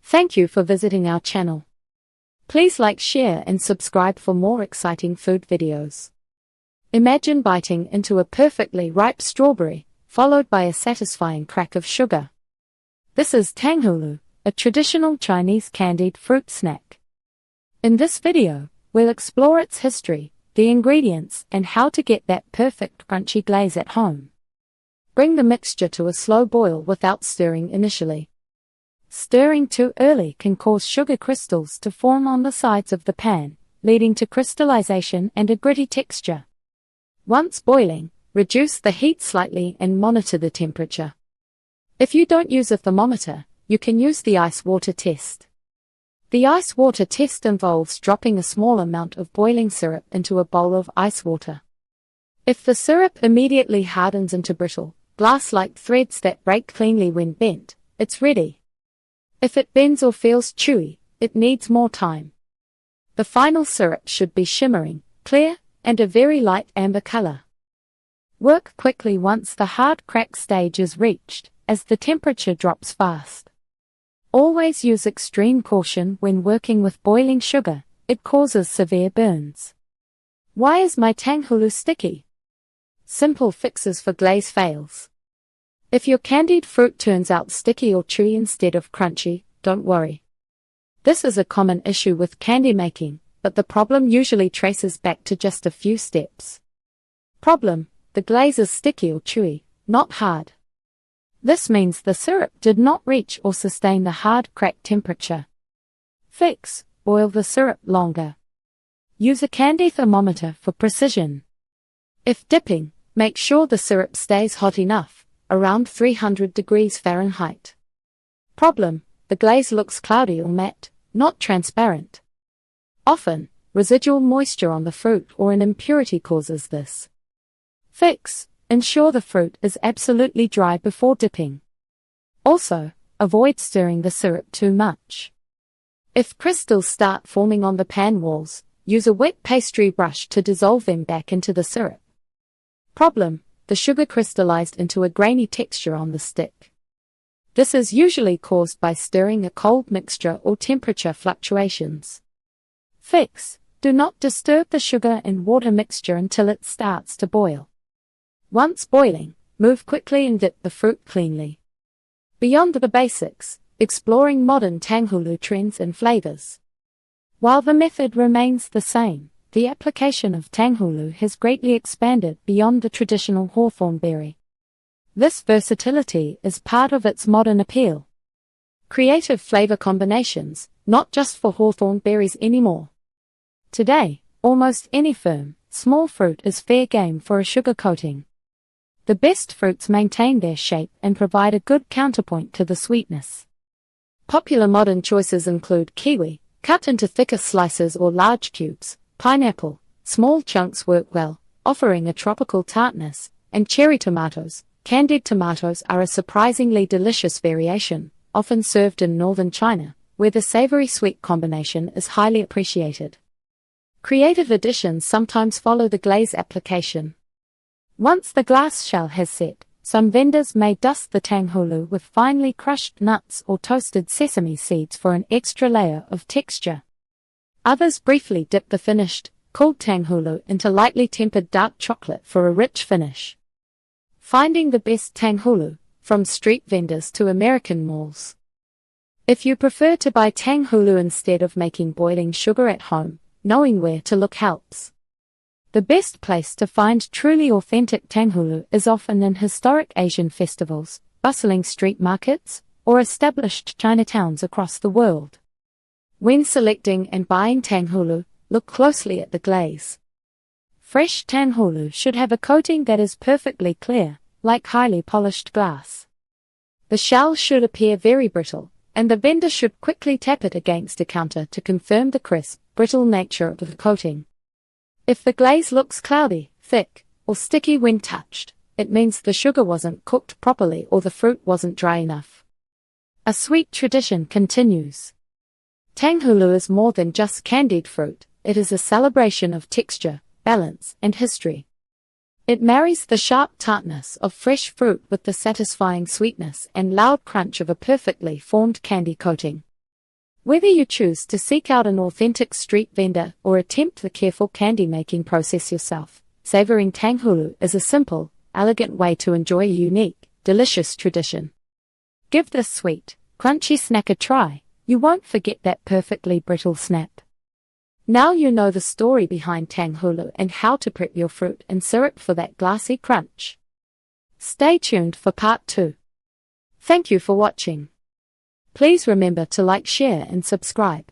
Thank you for visiting our channel. Please like, share and subscribe for more exciting food videos. Imagine biting into a perfectly ripe strawberry, followed by a satisfying crack of sugar. This is Tanghulu, a traditional Chinese candied fruit snack. In this video, we'll explore its history, the ingredients, and how to get that perfect crunchy glaze at home. Bring the mixture to a slow boil without stirring initially. Stirring too early can cause sugar crystals to form on the sides of the pan, leading to crystallization and a gritty texture. Once boiling, reduce the heat slightly and monitor the temperature. If you don't use a thermometer, you can use the ice water test. The ice water test involves dropping a small amount of boiling syrup into a bowl of ice water. If the syrup immediately hardens into brittle, glass-like threads that break cleanly when bent, it's ready. If it bends or feels chewy, it needs more time. The final syrup should be shimmering, clear, and a very light amber color. Work quickly once the hard crack stage is reached, as the temperature drops fast. Always use extreme caution when working with boiling sugar, it causes severe burns. Why is my Tanghulu sticky? Simple fixes for glaze fails. If your candied fruit turns out sticky or chewy instead of crunchy, don't worry. This is a common issue with candy making, but the problem usually traces back to just a few steps. Problem: the glaze is sticky or chewy, not hard. This means the syrup did not reach or sustain the hard crack temperature. Fix: boil the syrup longer. Use a candy thermometer for precision. If dipping, make sure the syrup stays hot enough, around 300 degrees Fahrenheit. Problem: the glaze looks cloudy or matte, not transparent. Often, residual moisture on the fruit or an impurity causes this. Fix: ensure the fruit is absolutely dry before dipping. Also, avoid stirring the syrup too much. If crystals start forming on the pan walls, use a wet pastry brush to dissolve them back into the syrup. Problem: the sugar crystallized into a grainy texture on the stick. This is usually caused by stirring a cold mixture or temperature fluctuations. Fix: do not disturb the sugar and water mixture until it starts to boil. Once boiling, move quickly and dip the fruit cleanly. Beyond the basics, exploring modern Tanghulu trends and flavors. While the method remains the same, the application of Tanghulu has greatly expanded beyond the traditional hawthorn berry. This versatility is part of its modern appeal. Creative flavor combinations, not just for hawthorn berries anymore. Today, almost any firm, small fruit is fair game for a sugar coating. The best fruits maintain their shape and provide a good counterpoint to the sweetness. Popular modern choices include kiwi, cut into thicker slices or large cubes, pineapple, small chunks work well, offering a tropical tartness, and cherry tomatoes. Candied tomatoes are a surprisingly delicious variation, often served in northern China, where the savory-sweet combination is highly appreciated. Creative additions sometimes follow the glaze application. Once the glass shell has set, some vendors may dust the Tanghulu with finely crushed nuts or toasted sesame seeds for an extra layer of texture. Others briefly dip the finished, cooled Tanghulu into lightly tempered dark chocolate for a rich finish. Finding the best Tanghulu, from street vendors to American malls. If you prefer to buy Tanghulu instead of making boiling sugar at home, knowing where to look helps. The best place to find truly authentic Tanghulu is often in historic Asian festivals, bustling street markets, or established Chinatowns across the world. When selecting and buying Tanghulu, look closely at the glaze. Fresh Tanghulu should have a coating that is perfectly clear, like highly polished glass. The shell should appear very brittle, and the vendor should quickly tap it against a counter to confirm the crisp, brittle nature of the coating. If the glaze looks cloudy, thick, or sticky when touched, it means the sugar wasn't cooked properly or the fruit wasn't dry enough. A sweet tradition continues. Tanghulu is more than just candied fruit, it is a celebration of texture, balance, and history. It marries the sharp tartness of fresh fruit with the satisfying sweetness and loud crunch of a perfectly formed candy coating. Whether you choose to seek out an authentic street vendor or attempt the careful candy making process yourself, savoring Tanghulu is a simple, elegant way to enjoy a unique, delicious tradition. Give this sweet, crunchy snack a try. You won't forget that perfectly brittle snap. Now you know the story behind Tanghulu and how to prep your fruit and syrup for that glassy crunch. Stay tuned for part 2. Thank you for watching. Please remember to like, share and subscribe.